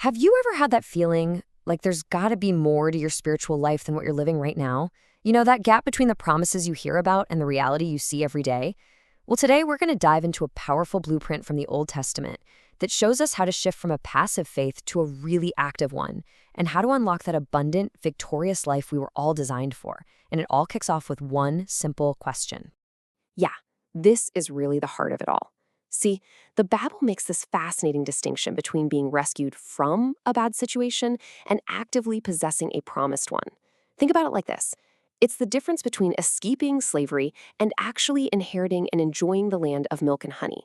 Have you ever had that feeling like there's gotta be more to your spiritual life than what you're living right now? You know, that gap between the promises you hear about and the reality you see every day? Well, today we're going to dive into a powerful blueprint from the Old Testament that shows us how to shift from a passive faith to a really active one, and how to unlock that abundant, victorious life we were all designed for. And it all kicks off with one simple question. Yeah, this is really the heart of it all. See, the Bible makes this fascinating distinction between being rescued from a bad situation and actively possessing a promised one. Think about it like this. It's the difference between escaping slavery and actually inheriting and enjoying the land of milk and honey.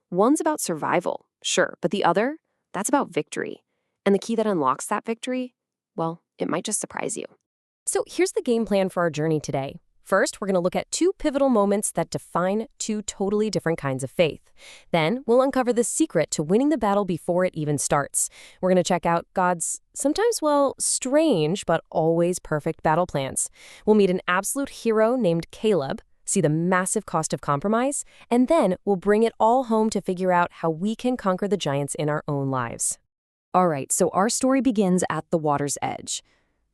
One's about survival, sure, but the other, that's about victory. And the key that unlocks that victory, well, it might just surprise you. So here's the game plan for our journey today. First, we're going to look at two pivotal moments that define two totally different kinds of faith. Then, we'll uncover the secret to winning the battle before it even starts. We're going to check out God's sometimes, well, strange, but always perfect battle plans. We'll meet an absolute hero named Caleb, see the massive cost of compromise, and then we'll bring it all home to figure out how we can conquer the giants in our own lives. All right, so our story begins at the water's edge.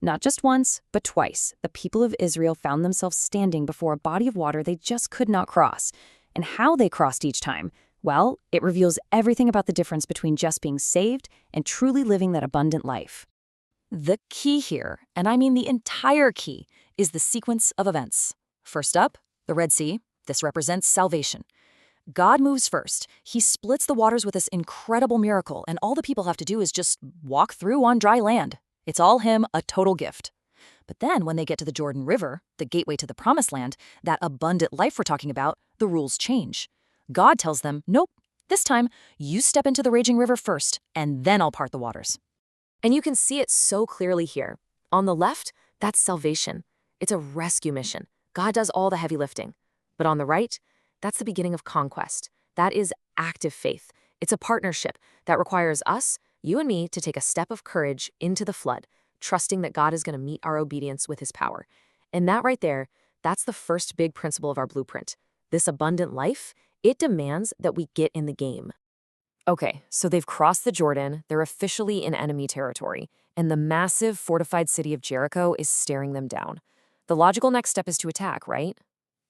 Not just once, but twice, the people of Israel found themselves standing before a body of water they just could not cross. And how they crossed each time, well, it reveals everything about the difference between just being saved and truly living that abundant life. The key here, and I mean the entire key, is the sequence of events. First up, the Red Sea. This represents salvation. God moves first. He splits the waters with this incredible miracle, and all the people have to do is just walk through on dry land. It's all him, a total gift. But then when they get to the Jordan River, the gateway to the Promised Land, that abundant life we're talking about, the rules change. God tells them, nope, this time you step into the raging river first, and then I'll part the waters. And you can see it so clearly here. On the left, that's salvation. It's a rescue mission. God does all the heavy lifting. But on the right, that's the beginning of conquest. That is active faith. It's a partnership that requires us, you and me, to take a step of courage into the flood, trusting that God is going to meet our obedience with his power. And that right there, that's the first big principle of our blueprint. This abundant life, it demands that we get in the game. Okay, so they've crossed the Jordan, they're officially in enemy territory, and the massive fortified city of Jericho is staring them down. The logical next step is to attack, right?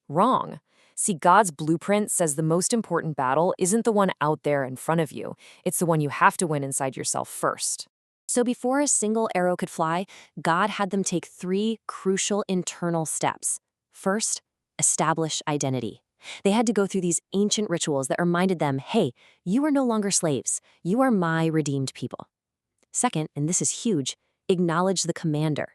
Wrong. See, God's blueprint says the most important battle isn't the one out there in front of you. It's the one you have to win inside yourself first. So before a single arrow could fly, God had them take three crucial internal steps. First, establish identity. They had to go through these ancient rituals that reminded them, hey, you are no longer slaves. You are my redeemed people. Second, and this is huge, acknowledge the commander.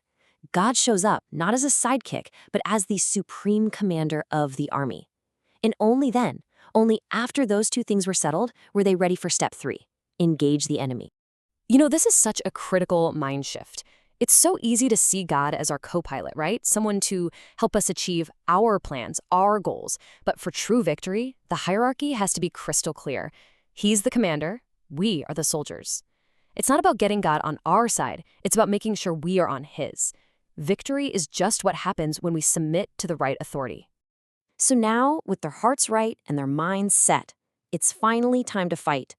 God shows up not as a sidekick, but as the supreme commander of the army. And only then, only after those two things were settled, were they ready for step 3, engage the enemy. You know, this is such a critical mind shift. It's so easy to see God as our co-pilot, right? Someone to help us achieve our plans, our goals. But for true victory, the hierarchy has to be crystal clear. He's the commander, we are the soldiers. It's not about getting God on our side, it's about making sure we are on his. Victory is just what happens when we submit to the right authority. So now, with their hearts right and their minds set, it's finally time to fight.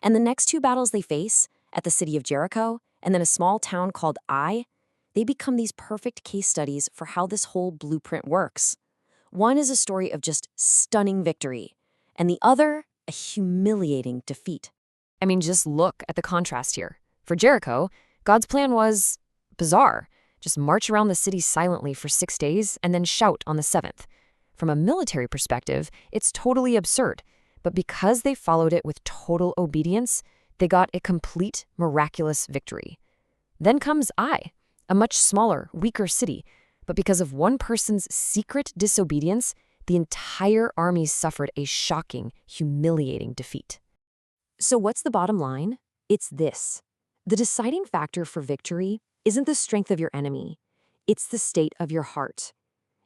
And the next two battles they face, at the city of Jericho and then a small town called Ai, they become these perfect case studies for how this whole blueprint works. One is a story of just stunning victory, and the other, a humiliating defeat. I mean, just look at the contrast here. For Jericho, God's plan was bizarre. Just march around the city silently for 6 days and then shout on the 7th. From a military perspective, it's totally absurd. But because they followed it with total obedience, they got a complete, miraculous victory. Then comes Ai, a much smaller, weaker city. But because of one person's secret disobedience, the entire army suffered a shocking, humiliating defeat. So what's the bottom line? It's this. The deciding factor for victory isn't the strength of your enemy. It's the state of your heart.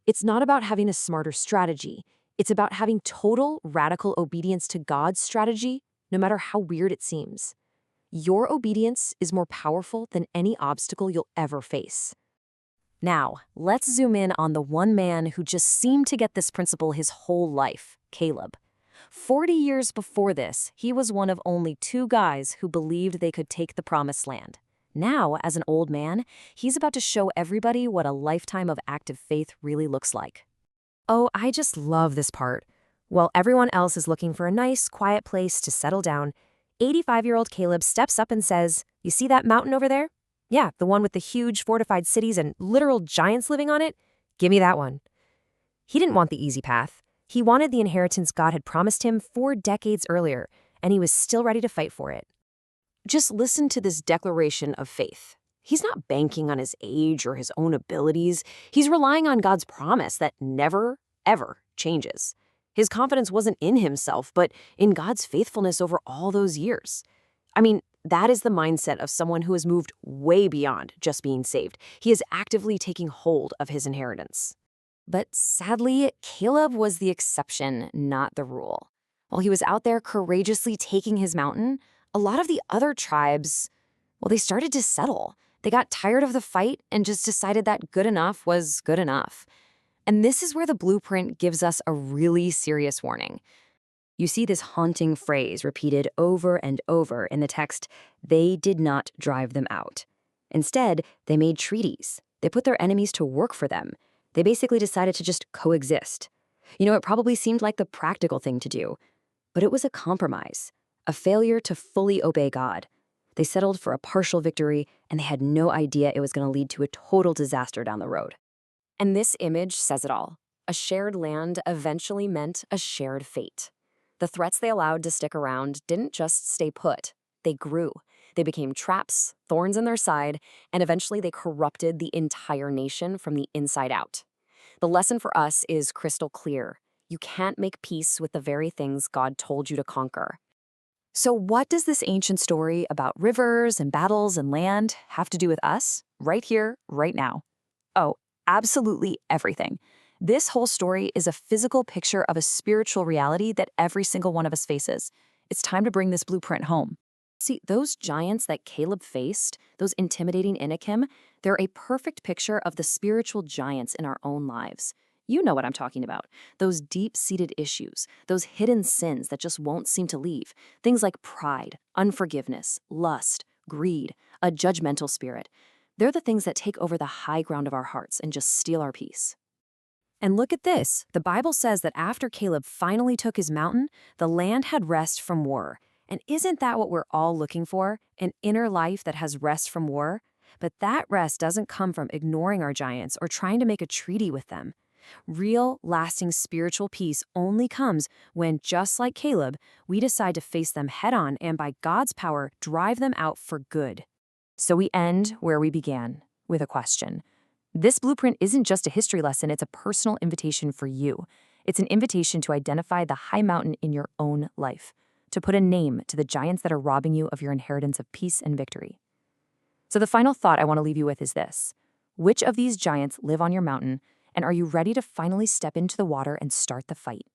It's not about having a smarter strategy. It's about having total, radical obedience to God's strategy, no matter how weird it seems. Your obedience is more powerful than any obstacle you'll ever face. Now, let's zoom in on the one man who just seemed to get this principle his whole life, Caleb. 40 years before this, he was one of only 2 guys who believed they could take the promised land. Now, as an old man, he's about to show everybody what a lifetime of active faith really looks like. Oh, I just love this part. While everyone else is looking for a nice, quiet place to settle down, 85-year-old Caleb steps up and says, "You see that mountain over there? Yeah, the one with the huge fortified cities and literal giants living on it? Give me that one." He didn't want the easy path. He wanted the inheritance God had promised him 4 decades earlier, and he was still ready to fight for it. Just listen to this declaration of faith. He's not banking on his age or his own abilities. He's relying on God's promise that never, ever changes. His confidence wasn't in himself, but in God's faithfulness over all those years. I mean, that is the mindset of someone who has moved way beyond just being saved. He is actively taking hold of his inheritance. But sadly, Caleb was the exception, not the rule. While he was out there courageously taking his mountain, a lot of the other tribes, well, they started to settle. They got tired of the fight and just decided that good enough was good enough. And this is where the blueprint gives us a really serious warning. You see this haunting phrase repeated over and over in the text, "They did not drive them out." Instead, they made treaties. They put their enemies to work for them. They basically decided to just coexist. It probably seemed like the practical thing to do, but it was a compromise, a failure to fully obey God. They settled for a partial victory, and they had no idea it was going to lead to a total disaster down the road. And this image says it all. A shared land eventually meant a shared fate. The threats they allowed to stick around didn't just stay put. They grew. They became traps, thorns in their side, and eventually they corrupted the entire nation from the inside out. The lesson for us is crystal clear. You can't make peace with the very things God told you to conquer. So what does this ancient story about rivers and battles and land have to do with us, right here, right now? Oh, absolutely everything. This whole story is a physical picture of a spiritual reality that every single one of us faces. It's time to bring this blueprint home. See, those giants that Caleb faced, those intimidating Anakim, they're a perfect picture of the spiritual giants in our own lives. You know what I'm talking about. Those deep-seated issues, those hidden sins that just won't seem to leave. Things like pride, unforgiveness, lust, greed, a judgmental spirit. They're the things that take over the high ground of our hearts and just steal our peace. And look at this. The Bible says that after Caleb finally took his mountain, the land had rest from war. And isn't that what we're all looking for? An inner life that has rest from war? But that rest doesn't come from ignoring our giants or trying to make a treaty with them. Real, lasting spiritual peace only comes when, just like Caleb, we decide to face them head-on and by God's power, drive them out for good. So we end where we began, with a question. This blueprint isn't just a history lesson, it's a personal invitation for you. It's an invitation to identify the high mountain in your own life, to put a name to the giants that are robbing you of your inheritance of peace and victory. So the final thought I want to leave you with is this. Which of these giants live on your mountain, and are you ready to finally step into the water and start the fight?